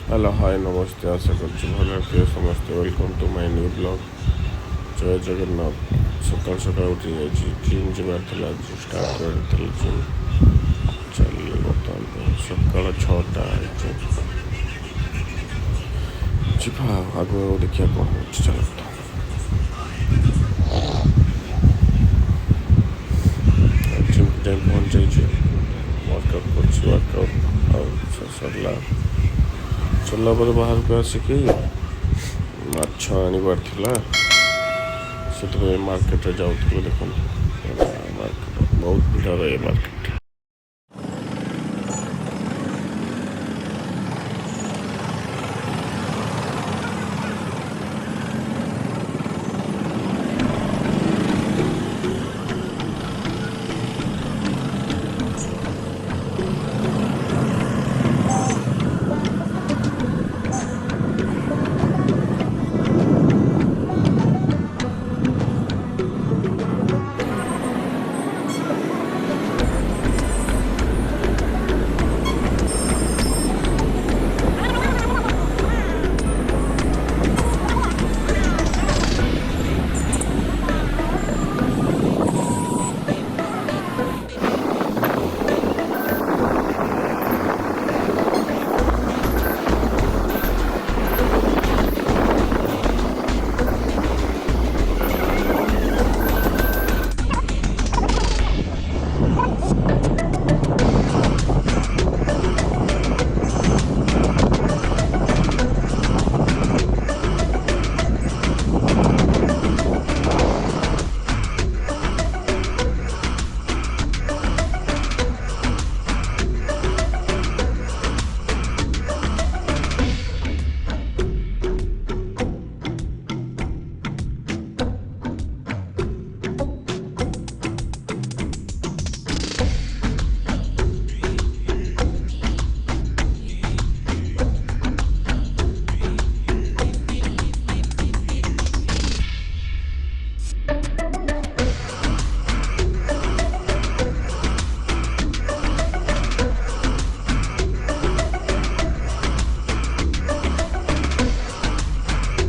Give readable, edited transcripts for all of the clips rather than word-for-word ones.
Hello hi नमस्ते आशा करছি ভালো আছো ସମସ୍ତେ welcome to my new blog ଜୟ ଜଗନ୍ନାଥ। ସକାଳୁ ସକାଳୁ ଉଠି ଯାଇଛି ଜିମ୍ ଯିବାର ଥିଲା ଆଜି ଷ୍ଟାର୍ଟ କରିଥିଲି ଜିମ୍ ଚାଲିଲି ବର୍ତ୍ତମାନ ସକାଳ 6ଟା ହେଇଛି ଯିବା ଆଗକୁ ଦେଖିବା କ'ଣ ହେଉଛି ଚାଲନ୍ତୁ। ଜିମ୍ ଯାଇ ପହଞ୍ଚାଇଛି ୱାର୍କଆଉଟ୍ କରୁଛି ୱାର୍କଆଉଟ୍ ଆଉ ସରିଲା ପରେ ବାହାରକୁ ଆସିକି ମାଛ ଆଣିବାର ଥିଲା ସେଥିପାଇଁ ମାର୍କେଟରେ ଯାଉଥିଲୁ। ଦେଖନ୍ତୁ ମାର୍କେଟ ବହୁତ ଭିଡ଼ ରହେ market.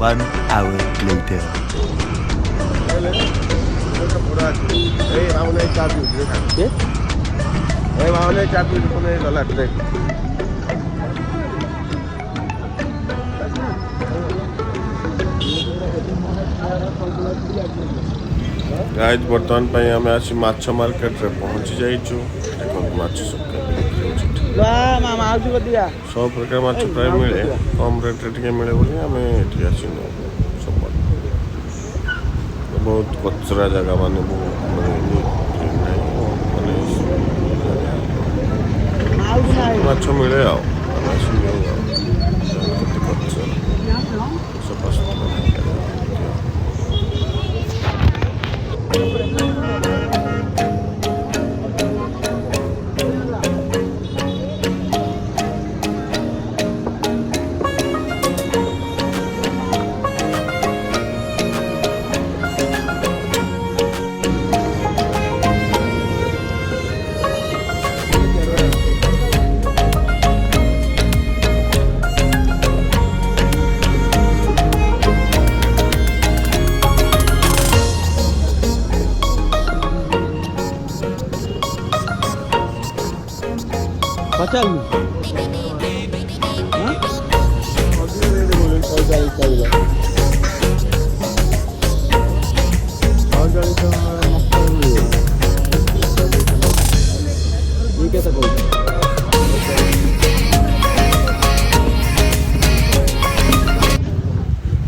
One hour later. Guys बर्तमान पे आम आसी माछ मार्केट रे पहुंची जाइछु। माछ सब प्रकार माछ प्राय मिले कम रेट रे मिले बोली आम ये आसनु। सब बहुत कचरा जगह माने माछ मिले पचास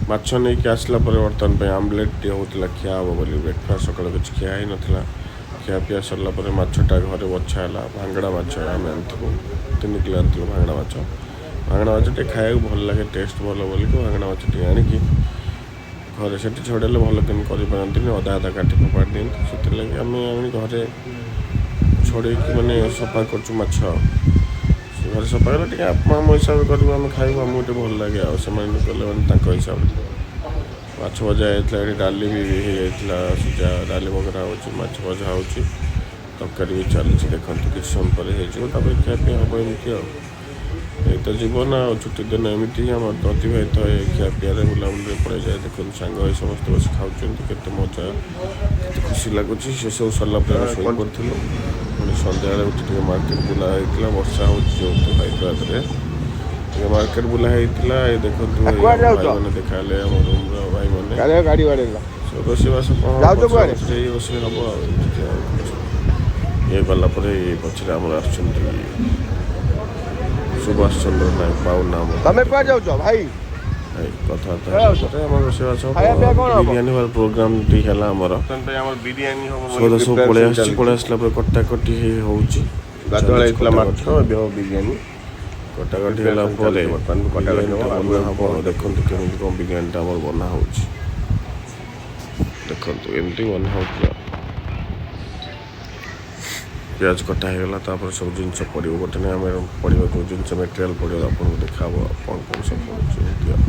माछ नहीं कि आसला बर्तमान पे आमलेट टी होता खिया हम बोली ब्रेकफास्ट सकाल कुछ खिया ही नाला खिया पिया सरला माछटा घरे बछा है भांगड़ा माछ आम आनू 3 किलो आनू भांगड़ा माछ टे खाया भल लगे टेस्ट भल बोल भांगड़ा माछ टे आणिकी घरे से छड़ेले भल कम कर अधा अधा काटी फोपाड़ दिखते से लगे आम घरे छड़े मैंने सफा कर घर सफा कले आम हिसाब कर खाइबू आमको भल लगे आने कले हिसाब माछ भजा होता डाली भी होता सीधा डाली बगरा हो माछ भजा हो तरकारी भी चली देखते किसी समय पर खिया पिया हम एमती ଏଇ ତ ଜୀବନ ଆଉ ଛୁଟି ଦିନ ଏମିତି ହିଁ ଆମର ଅତିବାହିତ ହୁଏ ଖିଆ ପିଆରେ ବୁଲାବୁଲିରେ ପଳାଇଯାଏ। ଦେଖନ୍ତୁ ସାଙ୍ଗ ହେଇ ସମସ୍ତେ ବସି ଖାଉଛନ୍ତି କେତେ ମଜା କେତେ ଖୁସି ଲାଗୁଛି। ସେସବୁ ସରିଲା ପରେ ଆମେ ଶୋଇପଡ଼ିଥିଲୁ। ପୁଣି ସନ୍ଧ୍ୟାବେଳେ ଉଠି ଟିକେ ମାର୍କେଟ ବୁଲା ହେଇଥିଲା। ବର୍ଷା ହେଉଛି ଯେହେତୁ ହାଇଦ୍ରାବାଦରେ ଟିକେ ମାର୍କେଟ ବୁଲା ହେଇଥିଲା। ଏଇ ଦେଖନ୍ତୁ ଏଇ ଆମ ଭାଇମାନେ ଦେଖା ହେଲେ ଆମ ରୁମ୍ର ଭାଇମାନେ ଗାଡ଼ି ବାଡ଼େଇଲା। ରୋଷେଇବାସ କ'ଣ ଯାଉଛ କୁଆଡ଼େ? ପଛରେ ଏଇ ରୋଷେଇ ହେବ ଆଉ ଏମିତି ଆଉ ଇଏ ଗଲା ପରେ ଏଇ ପଛରେ ଆମର ଆସୁଛନ୍ତି ସୁଭାଷ ଚନ୍ଦ୍ର ନାୟକ ପାଉନା ଆମ ତମେ କୁଆଡ଼େ ଯାଉଛ ଭାଇ? କଥାବାର୍ତ୍ତା ହେଲା ପରେ ଆମର ରୋଷେଇବାସ ଖାଇବା ପିଇବା କ'ଣ ହବ? ବିରିୟାନୀ ହବାର ପ୍ରୋଗ୍ରାମଟି ହେଲା ଆମର ଆମର ବିରିୟାନୀ ହବ ସଉଦା ସବୁ ପଳେଇ ଆସିଛି। ପଳେଇ ଆସିଲା ପରେ କଟାକଟି ହେଉଛି। ଗାଧୁଆଳ ହେଇଥିଲା ମାଛ ଏବେ ହବ ବିରିୟାନୀ। କଟାକଟି ହେଲା ପରେ ବିରିୟାନୀଟା ବନା ହେବ। ଦେଖନ୍ତୁ କେମିତି କ'ଣ ବିରିୟାନୀଟା ଆମର ବନା ହେଉଛି। ଦେଖନ୍ତୁ ଏମିତି ବନା ହେଉଥିଲା। ପିଆଜ କଟା ହେଇଗଲା ତାପରେ ସବୁ ଜିନିଷ ପଡ଼ିବ ଗୋଟେ ନାହିଁ ଆମେ ପଡ଼ିବ ଯେଉଁ ଜିନିଷ ମେଟେରିଆଲ୍ ପଡ଼ିବ ଆପଣଙ୍କୁ ଦେଖାହେବ କ'ଣ କ'ଣ ସବୁ ପଡ଼ୁଛି ଏମିତି ଆଉ।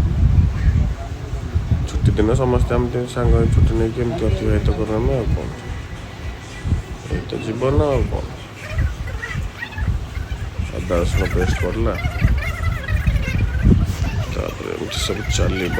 ଛୁଟି ଦିନ ସମସ୍ତେ ଏମିତି ସାଙ୍ଗ ହେଇ ଛୁଟି ନେଇକି ଏମିତି ଅତିବାହିତ କରୁ ଆମେ ଆଉ କ'ଣ। ଏଇ ତ ଜୀବନ ଆଉ କ'ଣ। ଅଦା ରସୁଣ ପେଷ୍ଟ ପଡ଼ିଲା ତାପରେ ଏମିତି ସବୁ ଚାଲିବ।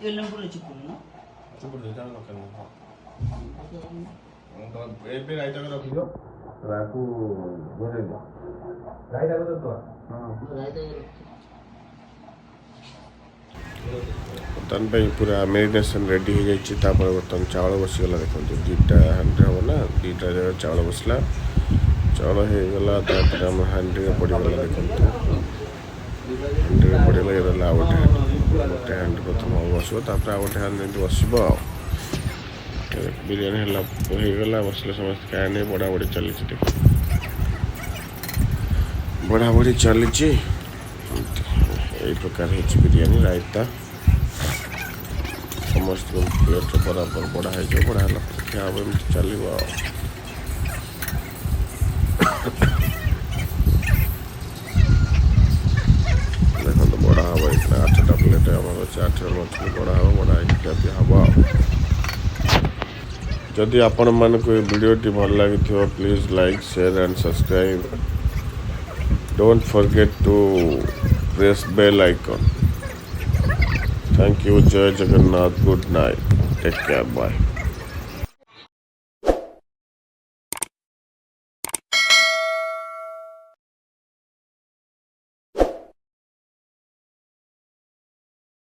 ఎల్లంపూర్లో చిక్కును ଏବେ ରାଇତାକୁ ରଖିଦିଅ ରାକୁ ଘୋଡ଼େଇ ଦିଅ ରାଇତାକୁ ରଖିବ। ବର୍ତ୍ତମାନ ପାଇଁ ପୁରା ମ୍ୟାରିନେସନ୍ ରେଡ଼ି ହେଇଯାଇଛି। ତାପରେ ବର୍ତ୍ତମାନ ଚାଉଳ ବସିଗଲା। ଦେଖନ୍ତୁ ଦୁଇଟା ହାଣ୍ଡିରେ ହେବ ନା ଦୁଇଟା ଜାଗାରେ ଚାଉଳ ବସିଲା। ଚାଉଳ ହେଇଗଲା ତାପରେ ଆମ ହାଣ୍ଡିରେ ପଡ଼ିଗଲା। ଦେଖନ୍ତୁ ହାଣ୍ଡିରେ ପଡ଼ିଗଲା ଇଏ ରହିଲା ଆଉ ଗୋଟେ ହାଣ୍ଡି ପ୍ରଥମେ ବସିବ ତାପରେ ଆଉ ଗୋଟେ ହାଣ୍ଡି ଏମିତି ବସିବ ଆଉ। ବିରିୟାନୀ ହେଲା ହେଇଗଲା ବସିଲେ ସମସ୍ତେ ଖାଇଲେ ବଢ଼ାବଢ଼ି ଚାଲିଛି। ଟିକେ ବଢ଼ାବଢ଼ି ଚାଲିଛି ଏଇ ପ୍ରକାର ହେଇଛି ବିରିୟାନୀ ରାଇତା ସମସ୍ତଙ୍କୁ ପ୍ଲେଟ୍ରେ ବରାବର ବଢ଼ା ହେଇଯିବ। ବଢ଼ା ହେଲା ପରେ ଖିଆ ହେବ ଏମିତି ଚାଲିବ ଆଉ। ଦେଖନ୍ତୁ ବଢ଼ା ହେବ ଏଇଟା 8ଟା ପ୍ଲେଟ୍ ଆମର ଅଛି 8 ଜଣ ଅଛନ୍ତି ବଢ଼ା ହେବ ବଢ଼ା ହେଇକି ଖିଆ ପିଆ ହେବ ଆଉ। ଯଦି ଆପଣମାନଙ୍କୁ ଏ ଭିଡ଼ିଓଟି ଭଲ ଲାଗିଥିବ please like share and subscribe. Don't forget to press bell icon. Thank you. Jai Jagannath. Good night. Take care. Bye.